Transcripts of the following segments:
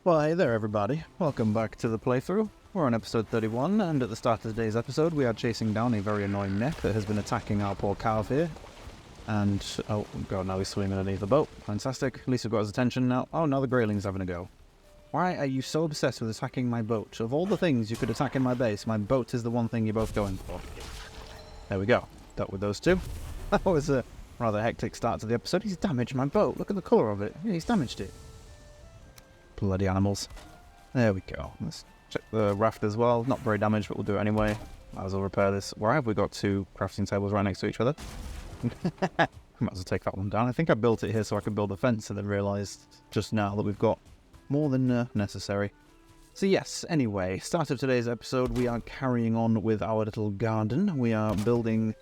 Well, hey there everybody, welcome back to the playthrough. We're on episode 31, and at the start of today's episode we are chasing down a very annoying mech that has been attacking our poor cow here. And, oh god, now he's swimming underneath the boat. Fantastic, at least we've got his attention now. Oh, now the Greyling's having a go. Why are you so obsessed with attacking my boat? Of all the things you could attack in my base, my boat is the one thing you're both going for. There we go, dealt with those two. That was a rather hectic start to the episode. He's damaged my boat, look at the colour of it. Yeah, he's damaged it. Bloody animals. There we go. Let's check the raft as well. Not very damaged, but we'll do it anyway. Might as well repair this. Why have we got two crafting tables right next to each other? Might as well take that one down. I think I built it here so I could build a fence and then realised just now that we've got more than necessary. So yes, anyway, start of today's episode, we are carrying on with our little garden. We are building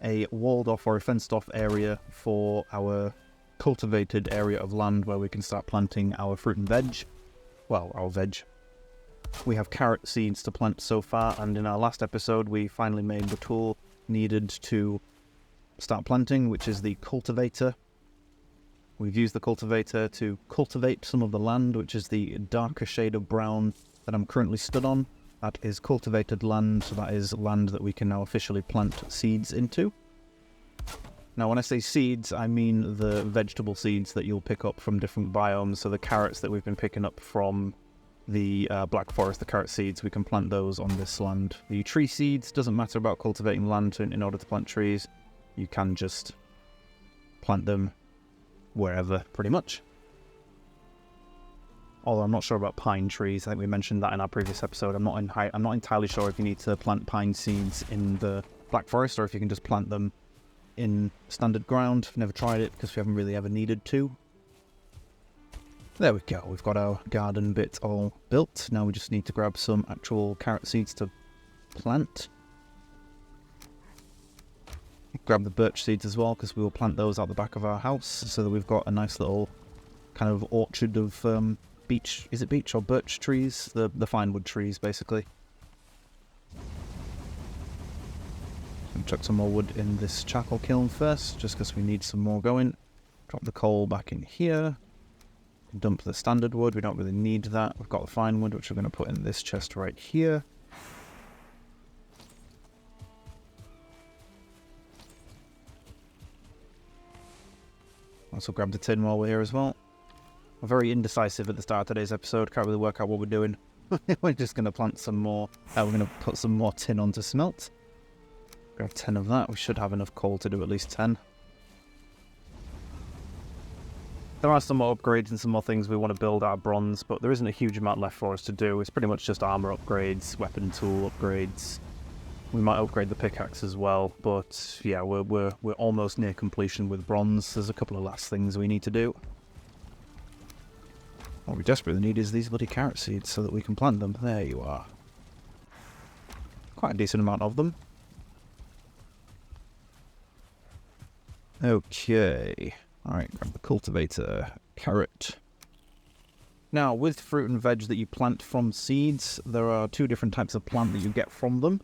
a walled off or a fenced off area for our cultivated area of land where we can start planting our fruit and veg. Well, our veg. We have carrot seeds to plant so far, and in our last episode we finally made the tool needed to start planting, which is the cultivator. We've used the cultivator to cultivate some of the land, which is the darker shade of brown that I'm currently stood on. That is cultivated land, so that is land that we can now officially plant seeds into. Now, when I say seeds, I mean the vegetable seeds that you'll pick up from different biomes. So the carrots that we've been picking up from the Black Forest, the carrot seeds, we can plant those on this land. The tree seeds, doesn't matter about cultivating land in order to plant trees. You can just plant them wherever, pretty much. Although I'm not sure about pine trees. I think we mentioned that in our previous episode. I'm not entirely sure if you need to plant pine seeds in the Black Forest or if you can just plant them in standard ground. Never tried it because we haven't really ever needed to. There we go, we've got our garden bit all built. Now we just need to grab some actual carrot seeds to plant. Grab the birch seeds as well because we will plant those out the back of our house so that we've got a nice little kind of orchard of beech, is it beech or birch trees? The fine wood trees basically. Chuck some more wood in this charcoal kiln first, just because we need some more going. Drop the coal back in here. Dump the standard wood, we don't really need that. We've got the fine wood, which we're going to put in this chest right here. Also grab the tin while we're here as well. We're very indecisive at the start of today's episode, can't really work out what we're doing. We're just going to plant some more, we're going to put some more tin on to smelt. Grab 10 of that, we should have enough coal to do at least 10. There are some more upgrades and some more things we want to build out of bronze, but there isn't a huge amount left for us to do. It's pretty much just armor upgrades, weapon tool upgrades. We might upgrade the pickaxe as well, but yeah, we're almost near completion with bronze. There's a couple of last things we need to do. What we desperately need is these bloody carrot seeds so that we can plant them. There you are. Quite a decent amount of them. Okay, alright, grab the cultivator, carrot. Now, with fruit and veg that you plant from seeds, there are two different types of plant that you get from them.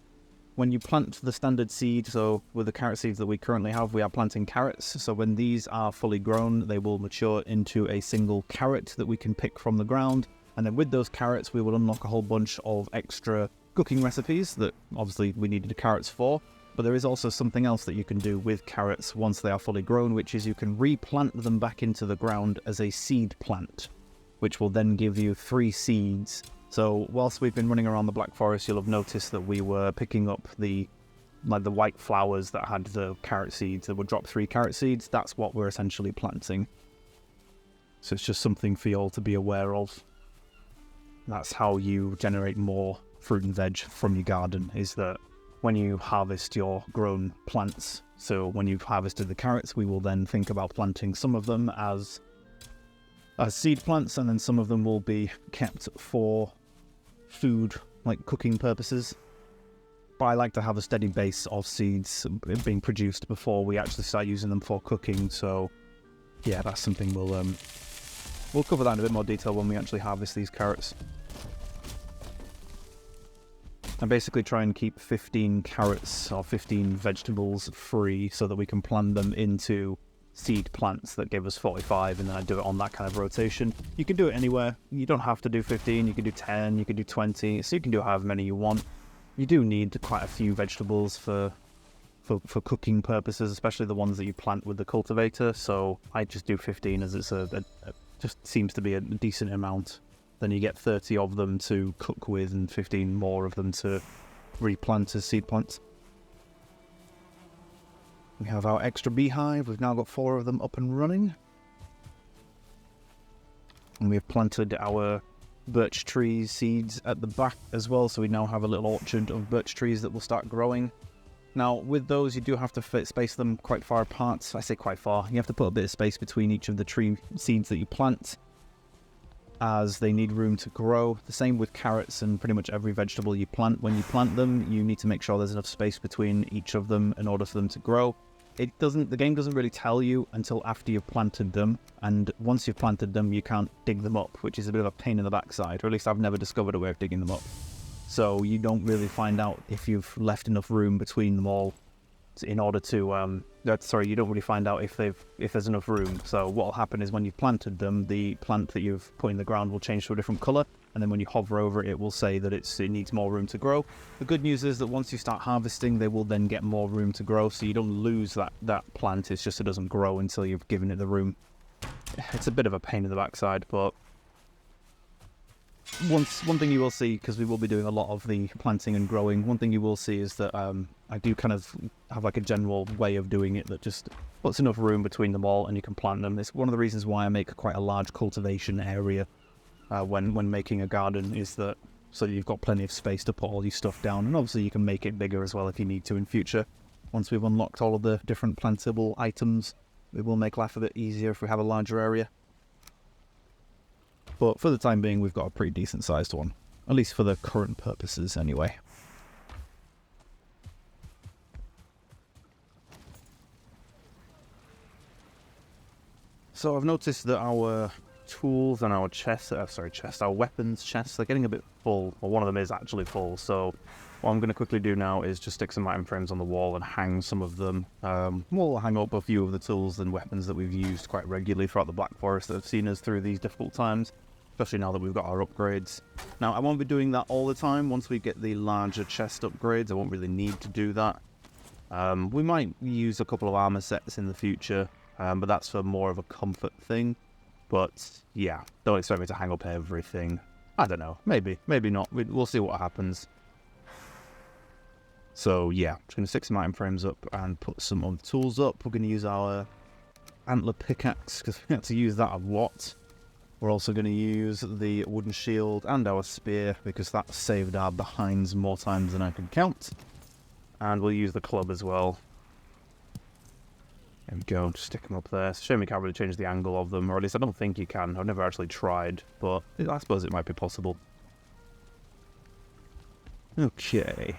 When you plant the standard seed, so with the carrot seeds that we currently have, we are planting carrots. So when these are fully grown, they will mature into a single carrot that we can pick from the ground. And then with those carrots, we will unlock a whole bunch of extra cooking recipes that obviously we needed the carrots for. But there is also something else that you can do with carrots once they are fully grown, which is you can replant them back into the ground as a seed plant, which will then give you 3 seeds. So whilst we've been running around the Black Forest, you'll have noticed that we were picking up the white flowers that had the carrot seeds that would drop 3 carrot seeds. That's what we're essentially planting. So it's just something for you all to be aware of. That's how you generate more fruit and veg from your garden, is that when you harvest your grown plants, so when you've harvested the carrots, we will then think about planting some of them as seed plants, and then some of them will be kept for food, like cooking purposes. But I like to have a steady base of seeds being produced before we actually start using them for cooking, so yeah, that's something we'll cover that in a bit more detail when we actually harvest these carrots. And basically try and keep 15 carrots or 15 vegetables free so that we can plant them into seed plants that give us 45, and then I do it on that kind of rotation. You can do it anywhere. You don't have to do 15, you can do 10, you can do 20, so you can do however many you want. You do need quite a few vegetables for cooking purposes, especially the ones that you plant with the cultivator, so I just do 15 as it's just seems to be a decent amount. Then you get 30 of them to cook with and 15 more of them to replant as seed plants. We have our extra beehive. We've now got 4 of them up and running. And we've planted our birch tree seeds at the back as well, so we now have a little orchard of birch trees that will start growing. Now, with those, you do have to space them quite far apart. I say quite far. You have to put a bit of space between each of the tree seeds that you plant, as they need room to grow. The same with carrots and pretty much every vegetable you plant. When you plant them, you need to make sure there's enough space between each of them in order for them to grow. The game doesn't really tell you until after you've planted them, and once you've planted them, you can't dig them up, which is a bit of a pain in the backside, or at least I've never discovered a way of digging them up. So you don't really find out if you've left enough room between them all in order to, you don't really find out if there's enough room. So what will happen is when you've planted them, the plant that you've put in the ground will change to a different colour, and then when you hover over it, it will say that it needs more room to grow. The good news is that once you start harvesting, they will then get more room to grow, so you don't lose that plant. It's just it doesn't grow until you've given it the room. It's a bit of a pain in the backside, but one thing you will see, because we will be doing a lot of the planting and growing, one thing you will see is that I do kind of have like a general way of doing it that just puts enough room between them all and you can plant them. It's one of the reasons why I make quite a large cultivation area when making a garden, is that so that you've got plenty of space to put all your stuff down, and obviously you can make it bigger as well if you need to in future. Once we've unlocked all of the different plantable items, it will make life a bit easier if we have a larger area. But for the time being, we've got a pretty decent sized one, at least for the current purposes anyway. So I've noticed that our tools and our our weapons chests are getting a bit full. Well, one of them is actually full, so what I'm going to quickly do now is just stick some item frames on the wall and hang some of them. We'll hang up a few of the tools and weapons that we've used quite regularly throughout the Black Forest that have seen us through these difficult times, especially now that we've got our upgrades. Now, I won't be doing that all the time. Once we get the larger chest upgrades, I won't really need to do that. We might use a couple of armor sets in the future, but that's for more of a comfort thing. But yeah, don't expect me to hang up everything. I don't know, maybe not. We'll see what happens. So yeah, just going to stick some item frames up and put some other tools up. We're going to use our antler pickaxe because we have to use that a lot. We're also going to use the wooden shield and our spear because that saved our behinds more times than I can count. And we'll use the club as well. There we go, just stick them up there. It's a shame we can't really change the angle of them, or at least I don't think you can. I've never actually tried, but I suppose it might be possible. Okay.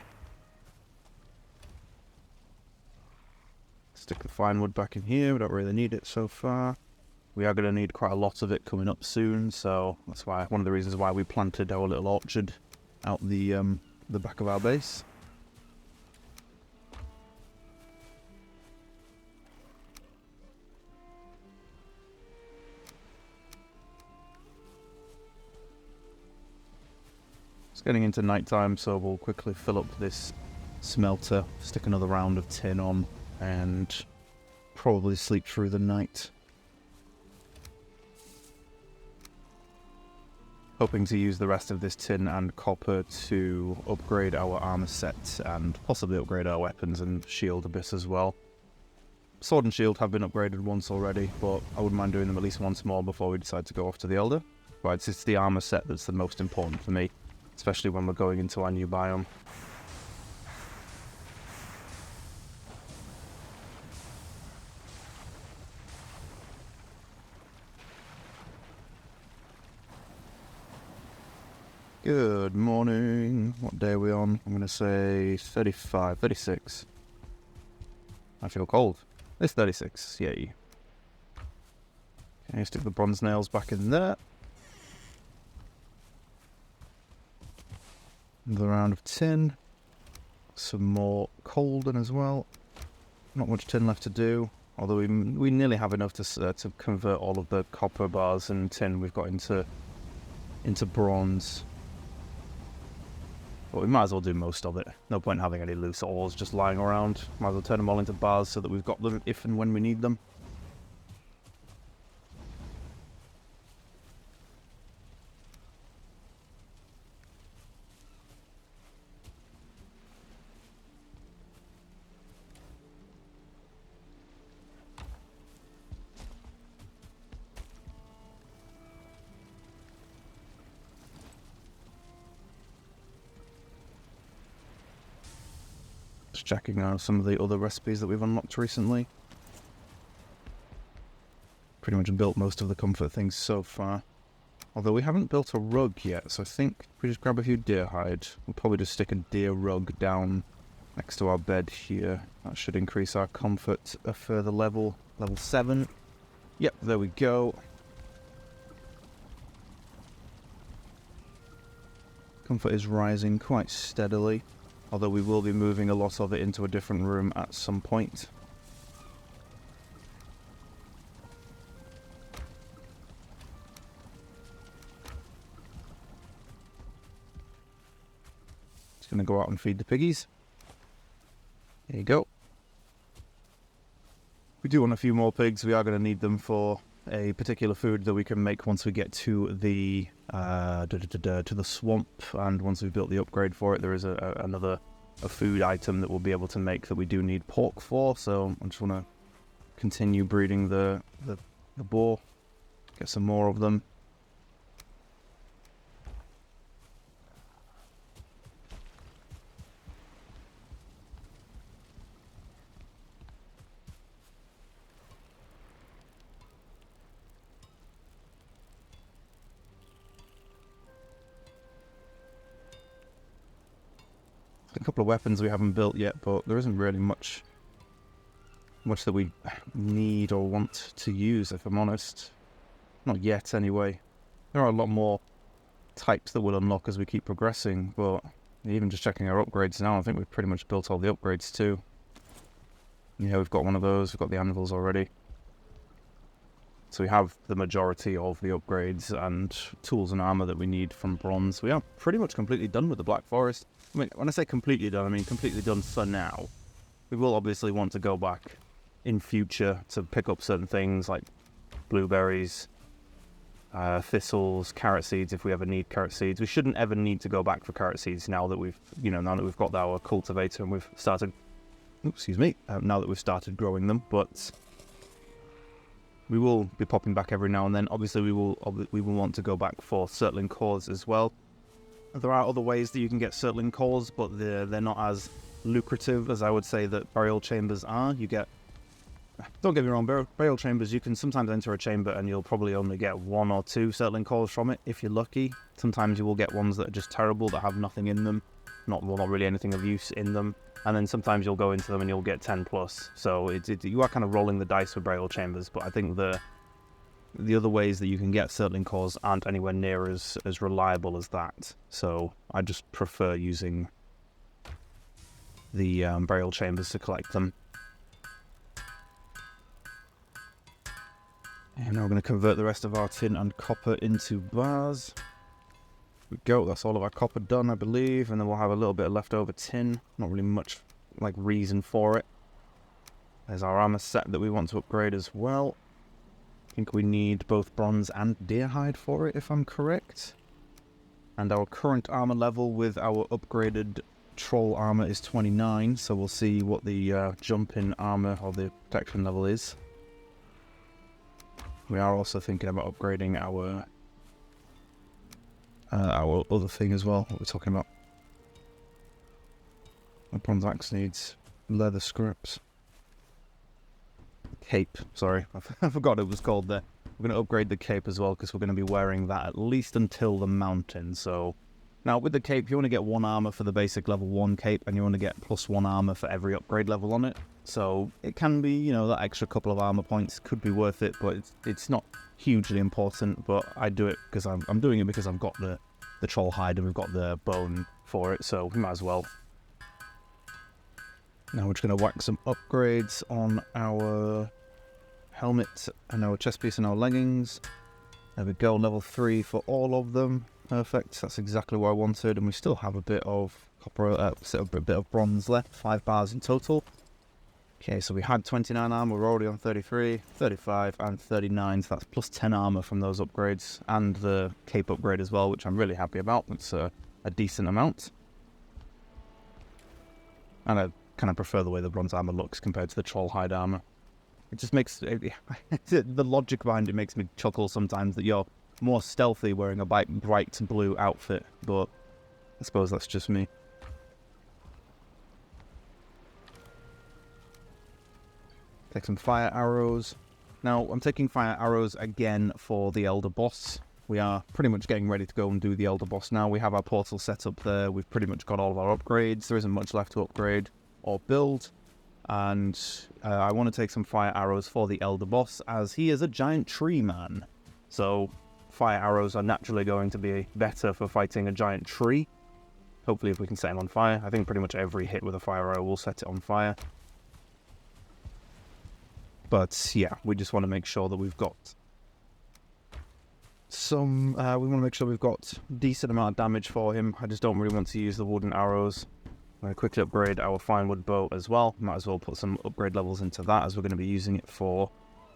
Stick the fine wood back in here. We don't really need it so far. We are going to need quite a lot of it coming up soon, so that's why one of the reasons why we planted our little orchard out the back of our base. It's getting into night time, so we'll quickly fill up this smelter, stick another round of tin on, and probably sleep through the night. Hoping to use the rest of this tin and copper to upgrade our armor set and possibly upgrade our weapons and shield a bit as well. Sword and shield have been upgraded once already, but I wouldn't mind doing them at least once more before we decide to go off to the Elder. But it's the armor set that's the most important for me, especially when we're going into our new biome. Good morning. What day are we on? I'm going to say 35, 36. I feel cold. It's 36, yay. Okay, stick the bronze nails back in there. Another round of tin. Some more coal done as well. Not much tin left to do. Although we nearly have enough to convert all of the copper bars and tin we've got into bronze. But we might as well do most of it. No point in having any loose ores just lying around. Might as well turn them all into bars so that we've got them if and when we need them. Just checking out some of the other recipes that we've unlocked recently. Pretty much built most of the comfort things so far. Although we haven't built a rug yet, so I think if we just grab a few deer hide, we'll probably just stick a deer rug down next to our bed here. That should increase our comfort a further level. Level 7. Yep, there we go. Comfort is rising quite steadily. Although we will be moving a lot of it into a different room at some point. Just going to go out and feed the piggies. There you go. We do want a few more pigs. We are going to need them for a particular food that we can make once we get to the swamp, and once we've built the upgrade for it, there is another food item that we'll be able to make that we do need pork for. So I just want to continue breeding the boar, get some more of them. A couple of weapons we haven't built yet, but there isn't really much that we need or want to use, if I'm honest. Not yet, anyway. There are a lot more types that we'll unlock as we keep progressing, but even just checking our upgrades now, I think we've pretty much built all the upgrades too. Yeah, we've got one of those, we've got the anvils already. So we have the majority of the upgrades and tools and armor that we need from bronze. We are pretty much completely done with the Black Forest. I mean, when I say completely done, I mean completely done for now. We will obviously want to go back in future to pick up certain things like blueberries, thistles, carrot seeds if we ever need carrot seeds. We shouldn't ever need to go back for carrot seeds now that we've got our cultivator and we've started, now that we've started growing them, but we will be popping back every now and then. Obviously, we will want to go back for Surtling cores as well. There are other ways that you can get Surtling cores, but they're not as lucrative as I would say that burial chambers are. Don't get me wrong, burial chambers, you can sometimes enter a chamber and you'll probably only get 1 or 2 Surtling cores from it if you're lucky. Sometimes you will get ones that are just terrible, that have nothing in them, not really anything of use in them. And then sometimes you'll go into them and you'll get 10 plus. So you are kind of rolling the dice with burial chambers, but I think the other ways that you can get Surtling cores aren't anywhere near as reliable as that. So I just prefer using the burial chambers to collect them. And now we're going to convert the rest of our tin and copper into bars. There we go, that's all of our copper done, I believe, and then we'll have a little bit of leftover tin. Not really much reason for it. There's our armor set that we want to upgrade as well. I think we need both bronze and deer hide for it, if I'm correct. And our current armor level with our upgraded troll armor is 29, so we'll see what the jump in armor or the protection level is. We are also thinking about upgrading our other thing as well, what we're talking about. My bronze axe needs leather scripts. Cape, sorry, I forgot it was called there. We're going to upgrade the cape as well because we're going to be wearing that at least until the mountain. So now with the cape, you want to get 1 armor for the basic level 1 cape, and you want to get +1 armor for every upgrade level on it. So it can be, that extra couple of armor points could be worth it, but it's not hugely important. But I do it because I'm doing it because I've got the troll hide and we've got the bone for it, so we might as well. Now we're just going to whack some upgrades on our helmet and our chest piece and our leggings. There we go, level 3 for all of them. Perfect, that's exactly what I wanted, and we still have a bit of copper, a bit of bronze left, 5 bars in total. Okay, so we had 29 armor, we're already on 33, 35, and 39, so that's plus 10 armor from those upgrades, and the cape upgrade as well, which I'm really happy about. It's a decent amount. And I kind of prefer the way the bronze armor looks compared to the troll hide armor. It just makes the logic behind it makes me chuckle sometimes that you're more stealthy wearing a bright blue outfit, but I suppose that's just me. Take some fire arrows. Now I'm taking fire arrows again for the elder boss. We are pretty much getting ready to go and do the elder boss now. We have our portal set up there. We've pretty much got all of our upgrades. There isn't much left to upgrade or build. And I want to take some fire arrows for the elder boss, as he is a giant tree man. So fire arrows are naturally going to be better for fighting a giant tree. Hopefully if we can set him on fire. I think pretty much every hit with a fire arrow will set it on fire. But yeah, we just want to make sure that we've got some, we want to make sure we've got decent amount of damage for him. I just don't really want to use the wooden arrows. I'm going to quickly upgrade our fine wood bow as well. Might as well put some upgrade levels into that, as we're going to be using it for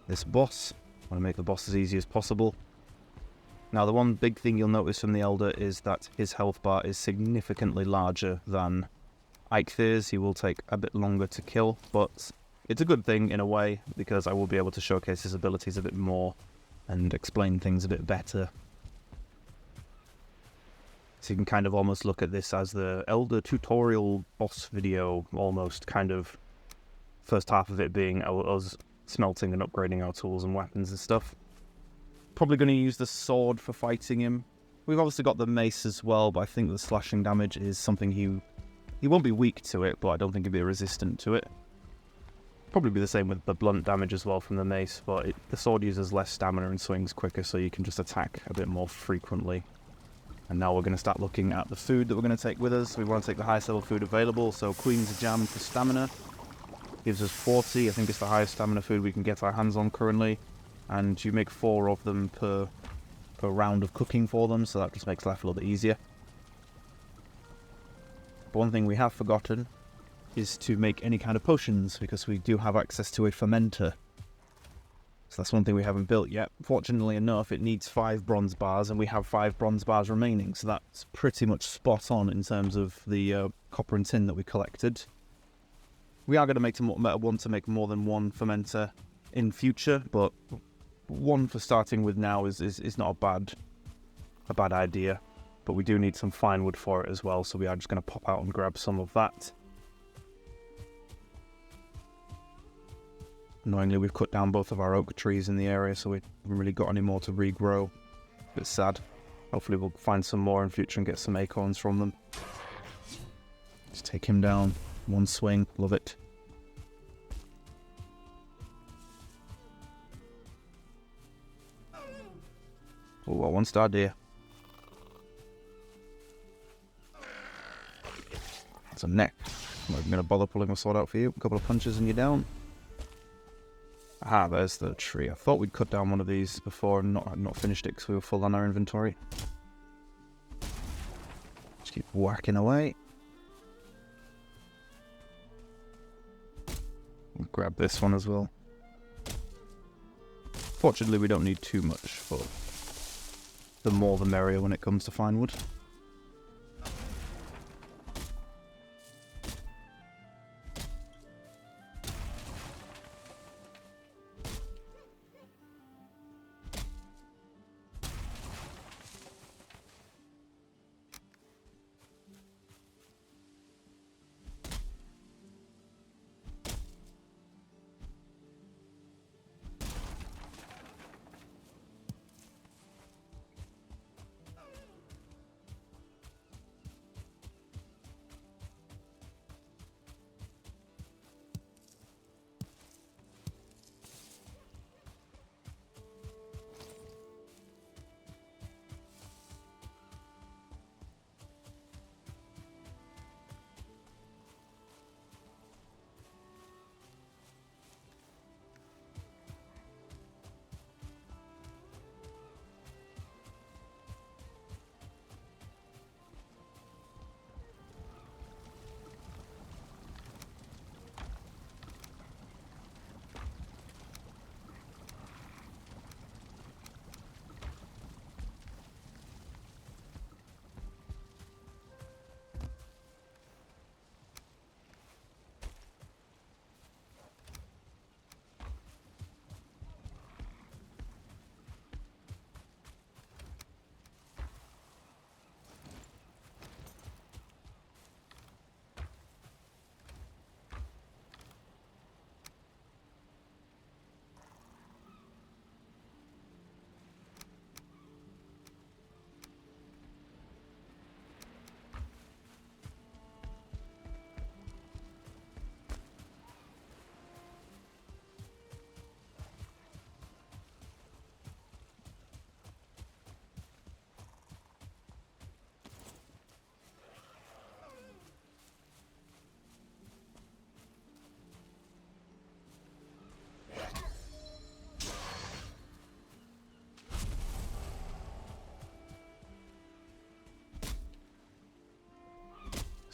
this boss. I want to make the boss as easy as possible. Now the one big thing you'll notice from the Elder is that his health bar is significantly larger than Eikthyrs. He will take a bit longer to kill, but it's a good thing in a way, because I will be able to showcase his abilities a bit more and explain things a bit better. So you can kind of almost look at this as the Elder tutorial boss video, almost, kind of. First half of it being us smelting and upgrading our tools and weapons and stuff. Probably going to use the sword for fighting him. We've obviously got the mace as well, but I think the slashing damage is something he won't be weak to it, but I don't think he'll be resistant to it. Probably be the same with the blunt damage as well from the mace, but the sword uses less stamina and swings quicker, so you can just attack a bit more frequently. And now we're going to start looking at the food that we're going to take with us. We want to take the highest level food available, so Queen's Jam for stamina. Gives us 40, I think it's the highest stamina food we can get our hands on currently. And you make 4 of them per round of cooking for them, so that just makes life a little bit easier. But one thing we have forgotten is to make any kind of potions, because we do have access to a fermenter. So that's one thing we haven't built yet. Fortunately enough, it needs 5 bronze bars, and we have 5 bronze bars remaining, so that's pretty much spot on in terms of the copper and tin that we collected. We are going to want to make more than one fermenter in future, but one for starting with now is not a bad idea. But we do need some fine wood for it as well, so we are just going to pop out and grab some of that. Annoyingly, we've cut down both of our oak trees in the area, so we haven't really got any more to regrow. A bit sad. Hopefully we'll find some more in future and get some acorns from them. Just take him down. One swing. Love it. Oh, a 1-star deer. That's a neck. I'm not even going to bother pulling my sword out for you. A couple of punches and you're down. Ah, there's the tree. I thought we'd cut down one of these before and not finished it because we were full on our inventory. Just keep whacking away. We'll grab this one as well. Fortunately, we don't need too much, but the more the merrier when it comes to fine wood.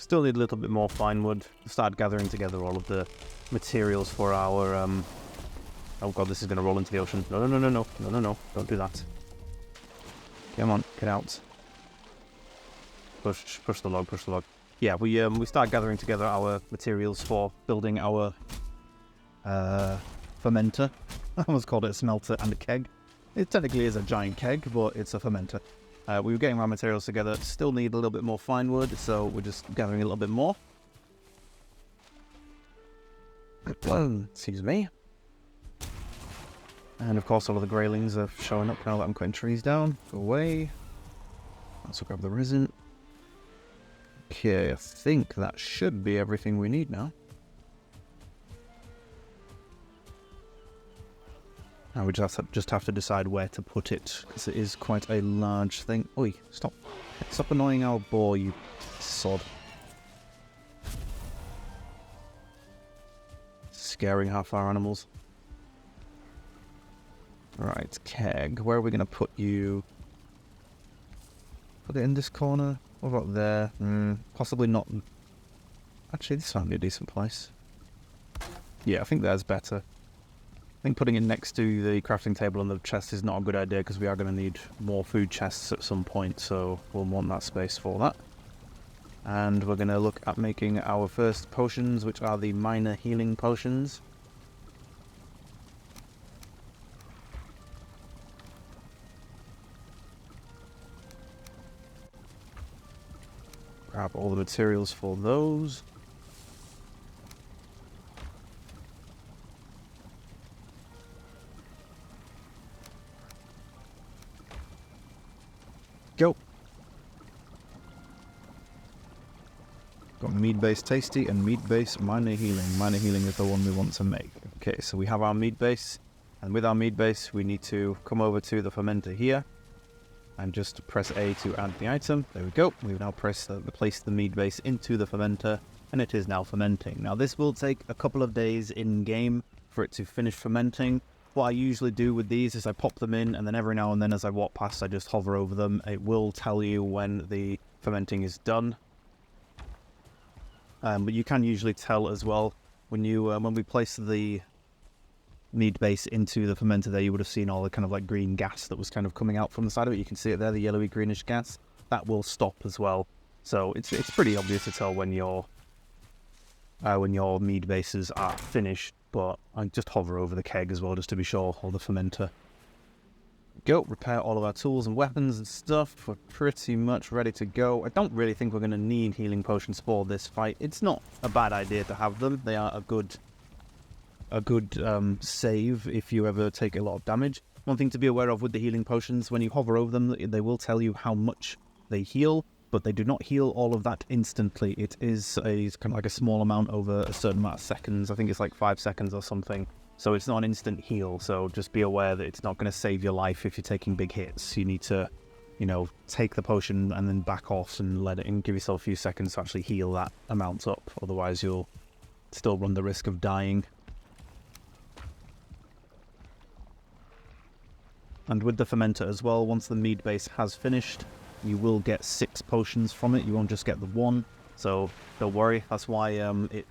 Still need a little bit more fine wood. Start gathering together all of the materials for our... Oh god, this is going to roll into the ocean. No, no, no, no, no, no, no, no. Don't do that. Come on, get out. Push the log, push the log. Yeah, we start gathering together our materials for building our fermenter. I almost called it a smelter and a keg. It technically is a giant keg, but it's a fermenter. We were getting our materials together. Still need a little bit more fine wood, so we're just gathering a little bit more. Excuse me. And of course all of the greylings are showing up now that I'm cutting trees down. Go away. Let's grab the resin. Okay, I think that should be everything we need now. Now we just have to decide where to put it, because it is quite a large thing. Oi, stop annoying our boar, you sod. Scaring half our animals. Right, keg. Where are we going to put you? Put it in this corner? What about there? Possibly not. Actually, this might be a decent place. Yeah, I think there's better. I think putting it next to the crafting table and the chest is not a good idea, because we are going to need more food chests at some point, so we'll want that space for that. And we're going to look at making our first potions, which are the minor healing potions. Grab all the materials for those. Go. Got mead base tasty and mead base minor healing. Minor healing is the one we want to make. Okay, so we have our mead base, and with our mead base we need to come over to the fermenter here and just press A to add the item. There we go. We've now placed the mead base into the fermenter, and it is now fermenting. Now this will take a couple of days in game for it to finish fermenting. What I usually do with these is I pop them in, and then every now and then as I walk past I just hover over them. It will tell you when the fermenting is done. But you can usually tell as well when we place the mead base into the fermenter there, you would have seen all the kind of like green gas that was kind of coming out from the side of it. You can see it there, the yellowy greenish gas. That will stop as well. So it's pretty obvious to tell when your mead bases are finished. But I just hover over the keg as well just to be sure, or the fermenter. Go, repair all of our tools and weapons and stuff. We're pretty much ready to go. I don't really think we're going to need healing potions for this fight. It's not a bad idea to have them. They are a good save if you ever take a lot of damage. One thing to be aware of with the healing potions, when you hover over them, they will tell you how much they heal, but they do not heal all of that instantly. It is kind of like a small amount over a certain amount of seconds. I think it's like 5 seconds or something. So it's not an instant heal, so just be aware that it's not going to save your life if you're taking big hits. You need to, take the potion and then back off and let it, and give yourself a few seconds to actually heal that amount up. Otherwise you'll still run the risk of dying. And with the fermenter as well, once the mead base has finished, you will get 6 potions from it. You won't just get the 1, so don't worry. That's why it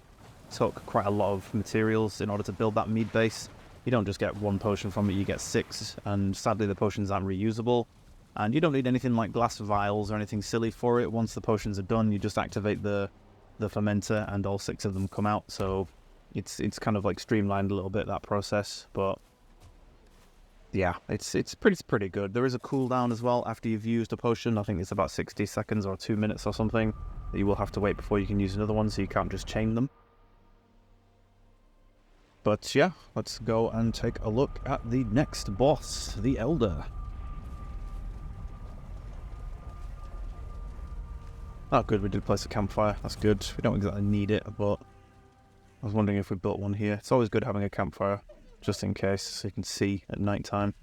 took quite a lot of materials in order to build that mead base. You don't just get 1 potion from it, you get 6, and sadly the potions aren't reusable. And you don't need anything like glass vials or anything silly for it. Once the potions are done, you just activate the fermenter and all 6 of them come out. So it's kind of like streamlined a little bit, that process, but yeah, it's pretty good. There is a cooldown as well after you've used a potion. I think it's about 60 seconds or 2 minutes or something that you will have to wait before you can use another one, so you can't just chain them. But yeah, let's go and take a look at the next boss, the Elder. Oh good, we did place a campfire. That's good. We don't exactly need it, but I was wondering if we built one here. It's always good having a campfire, just in case, so you can see at night time.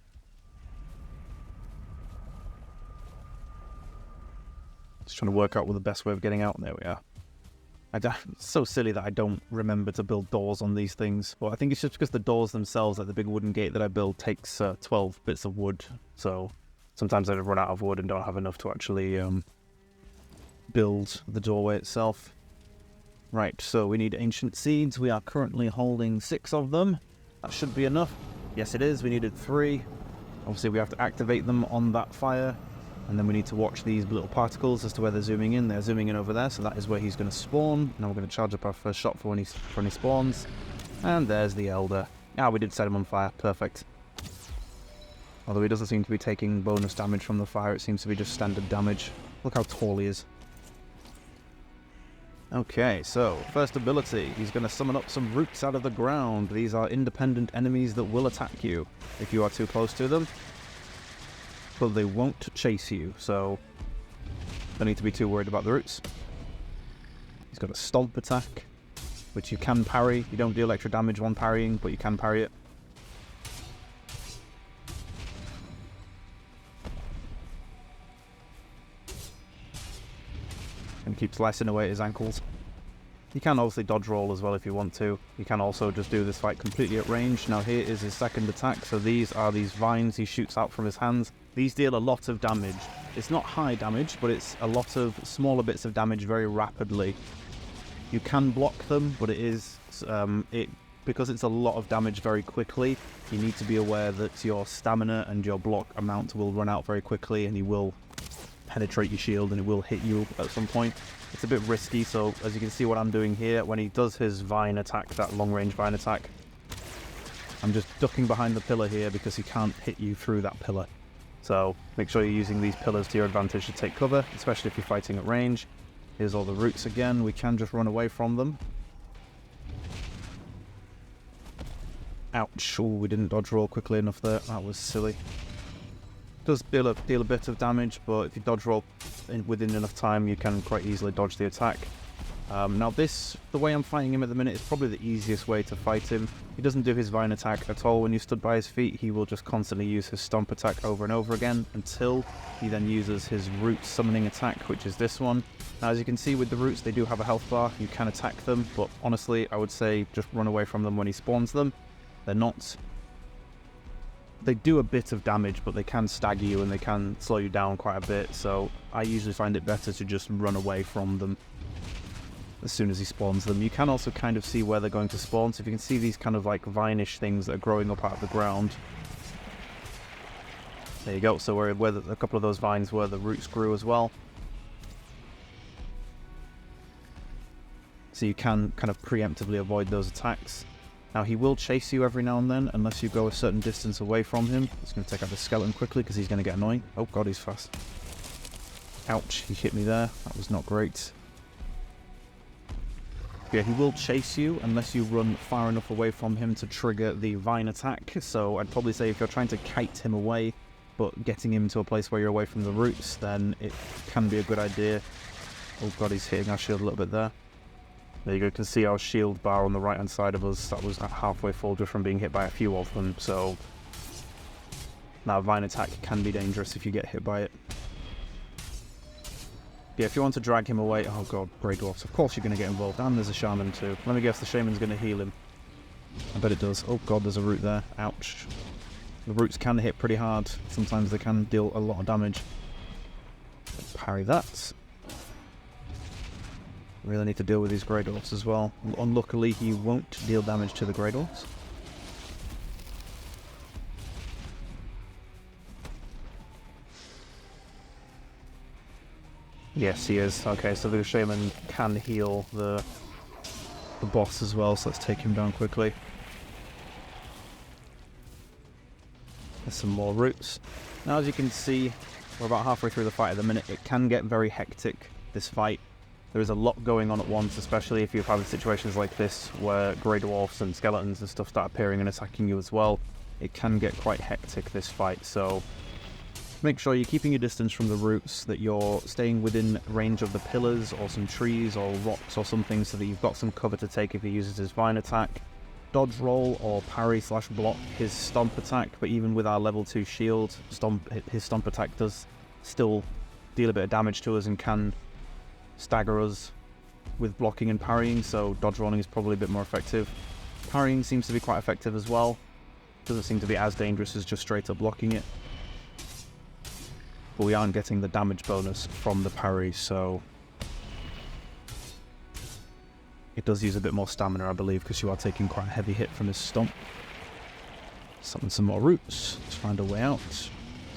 Just trying to work out what the best way of getting out. There we are. It's so silly that I don't remember to build doors on these things. But I think it's just because the doors themselves, like the big wooden gate that I build, takes 12 bits of wood. So sometimes I run out of wood and don't have enough to actually build the doorway itself. Right, so we need ancient seeds. We are currently holding 6 of them. That should be enough. Yes, it is. We needed 3. Obviously, we have to activate them on that fire. And then we need to watch these little particles as to where they're zooming in. They're zooming in over there, so that is where he's going to spawn. Now we're going to charge up our first shot for when he spawns. And there's the Elder. Ah, we did set him on fire. Perfect. Although he doesn't seem to be taking bonus damage from the fire. It seems to be just standard damage. Look how tall he is. Okay, so first ability. He's going to summon up some roots out of the ground. These are independent enemies that will attack you if you are too close to them. But they won't chase you, so don't need to be too worried about the roots. He's got a stomp attack, which you can parry. You don't deal extra damage when parrying, but you can parry it. And keep slicing away at his ankles. You can obviously dodge roll as well if you want to. You can also just do this fight completely at range. Now here is his second attack. So these are these vines he shoots out from his hands. These deal a lot of damage. It's not high damage, but it's a lot of smaller bits of damage very rapidly. You can block them, but it is because it's a lot of damage very quickly. You need to be aware that your stamina and your block amount will run out very quickly, and he will penetrate your shield and it will hit you at some point. It's a bit risky, so as you can see what I'm doing here, when he does his vine attack, that long-range vine attack, I'm just ducking behind the pillar here because he can't hit you through that pillar. So make sure you're using these pillars to your advantage to take cover, especially if you're fighting at range. Here's all the roots again. We can just run away from them. Ouch. Oh, we didn't dodge roll quickly enough there. That was silly. Does deal a bit of damage, but if you dodge roll within enough time, you can quite easily dodge the attack. Now the way I'm fighting him at the minute is probably the easiest way to fight him. He doesn't do his vine attack at all when you stood by his feet. He will just constantly use his stomp attack over and over again until he then uses his root summoning attack, which is this one. Now as you can see with the roots, they do have a health bar. You can attack them, but honestly I would say just run away from them when he spawns them. They do a bit of damage, but they can stagger you and they can slow you down quite a bit, so I usually find it better to just run away from them as soon as he spawns them. You can also kind of see where they're going to spawn, so if you can see these kind of like vine-ish things that are growing up out of the ground. There you go, so where a couple of those vines where the roots grew as well. So you can kind of preemptively avoid those attacks. Now he will chase you every now and then, unless you go a certain distance away from him. He's going to take out the skeleton quickly because he's going to get annoying. Oh god, he's fast. Ouch, he hit me there. That was not great. Yeah, he will chase you unless you run far enough away from him to trigger the vine attack. So I'd probably say if you're trying to kite him away, but getting him to a place where you're away from the roots, then it can be a good idea. Oh god, he's hitting our shield a little bit there. There you go, you can see our shield bar on the right hand side of us. That was halfway full just from being hit by a few of them, so now vine attack can be dangerous if you get hit by it. Yeah, if you want to drag him away, oh god, Grey Dwarfs, of course you're going to get involved, and there's a shaman too. Let me guess, the shaman's going to heal him. I bet it does. Oh god, there's a root there. Ouch. The roots can hit pretty hard. Sometimes they can deal a lot of damage. Let's parry that. Really need to deal with these Grey Dwarfs as well. Unluckily, he won't deal damage to the Grey Dwarfs. Yes, he is. Okay, so the shaman can heal the boss as well, so let's take him down quickly. There's some more roots. Now, as you can see, we're about halfway through the fight at the minute. It can get very hectic, this fight. There is a lot going on at once, especially if you're having situations like this where Grey Dwarfs and skeletons and stuff start appearing and attacking you as well. It can get quite hectic, this fight, so make sure you're keeping your distance from the roots, that you're staying within range of the pillars or some trees or rocks or something so that you've got some cover to take if he uses his vine attack. Dodge roll or parry / block his stomp attack, but even with our level 2 shield, his stomp attack does still deal a bit of damage to us and can stagger us with blocking and parrying, so dodge rolling is probably a bit more effective. Parrying seems to be quite effective as well. Doesn't seem to be as dangerous as just straight up blocking it. But we aren't getting the damage bonus from the parry, so It does use a bit more stamina, I believe, because you are taking quite a heavy hit from his stomp. Summon some more roots. Let's find a way out. Let's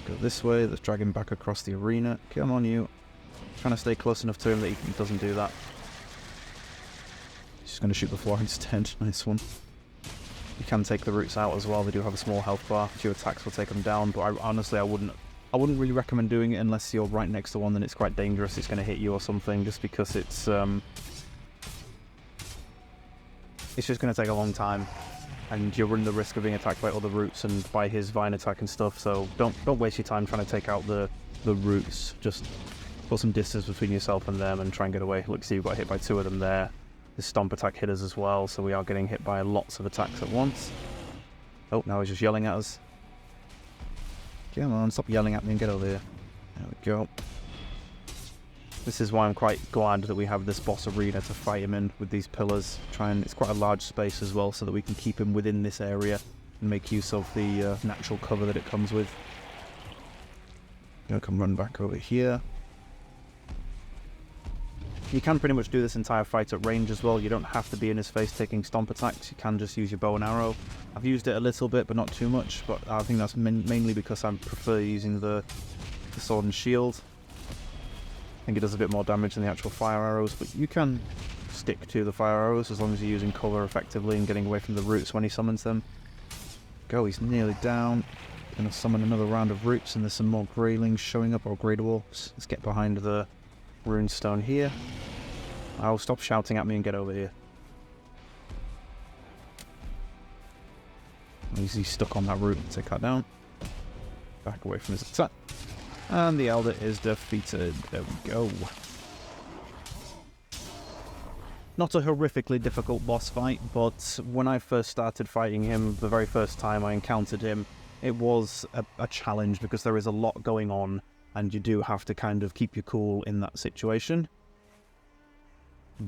go this way. Let's drag him back across the arena. Come on, you. Trying to stay close enough to him that he doesn't do that. He's just going to shoot the floor instead. Nice one. You can take the roots out as well. They do have a small health bar. A few attacks will take them down, but honestly, I wouldn't really recommend doing it unless you're right next to one. Then it's quite dangerous. It's going to hit you or something, just because it's just going to take a long time, and you're running the risk of being attacked by other roots and by his vine attack and stuff. So don't waste your time trying to take out the roots. Just put some distance between yourself and them and try and get away. Look, see, you got hit by 2 of them there. His stomp attack hit us as well, so we are getting hit by lots of attacks at once. Oh, now he's just yelling at us. Come on, stop yelling at me and get over here. There we go. This is why I'm quite glad that we have this boss arena to fight him in with these pillars. It's quite a large space as well, so that we can keep him within this area and make use of the natural cover that it comes with. Gonna come run back over here. You can pretty much do this entire fight at range as well. You don't have to be in his face taking stomp attacks. You can just use your bow and arrow. I've used it a little bit, but not too much. But I think that's mainly because I prefer using the sword and shield. I think it does a bit more damage than the actual fire arrows, but you can stick to the fire arrows as long as you're using cover effectively and getting away from the roots when he summons them. Go, he's nearly down. Gonna summon another round of roots, and there's some more greylings showing up, or grey dwarfs. Let's get behind the runestone here. Oh, stop shouting at me and get over here. He's stuck on that root. Take that down. Back away from his attack. And the Elder is defeated. There we go. Not a horrifically difficult boss fight, but when I first started fighting him, the very first time I encountered him, it was a challenge because there is a lot going on, and you do have to kind of keep your cool in that situation.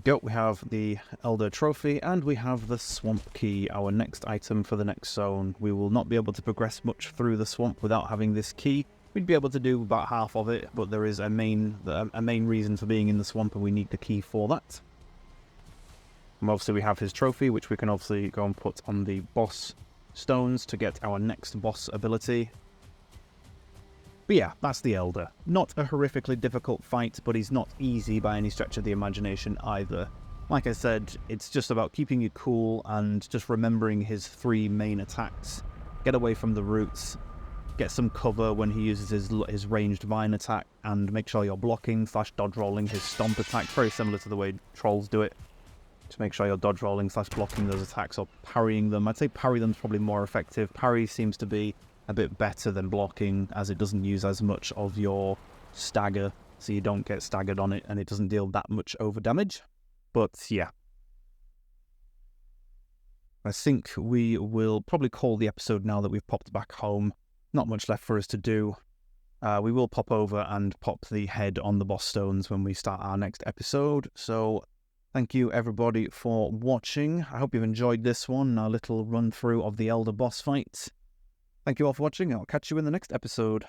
Go, we have the Elder Trophy, and we have the Swamp Key, our next item for the next zone. We will not be able to progress much through the swamp without having this key. We'd be able to do about half of it, but there is a main reason for being in the swamp, and we need the key for that. And obviously we have his trophy, which we can obviously go and put on the boss stones to get our next boss ability. But yeah, that's the Elder. Not a horrifically difficult fight, but he's not easy by any stretch of the imagination either. Like I said, it's just about keeping you cool and just remembering his 3 main attacks. Get away from the roots, get some cover when he uses his ranged vine attack, and make sure you're blocking / dodge rolling his stomp attack, very similar to the way trolls do it. Just make sure you're dodge rolling / blocking those attacks or parrying them. I'd say parry them is probably more effective. Parry seems to be a bit better than blocking, as it doesn't use as much of your stagger, so you don't get staggered on it, and it doesn't deal that much over damage. But yeah, I think we will probably call the episode now that we've popped back home. Not much left for us to do. We will pop over and pop the head on the boss stones when we start our next episode. So thank you everybody for watching. I hope you've enjoyed this one, our little run through of the Elder boss fight. Thank you all for watching. I'll catch you in the next episode.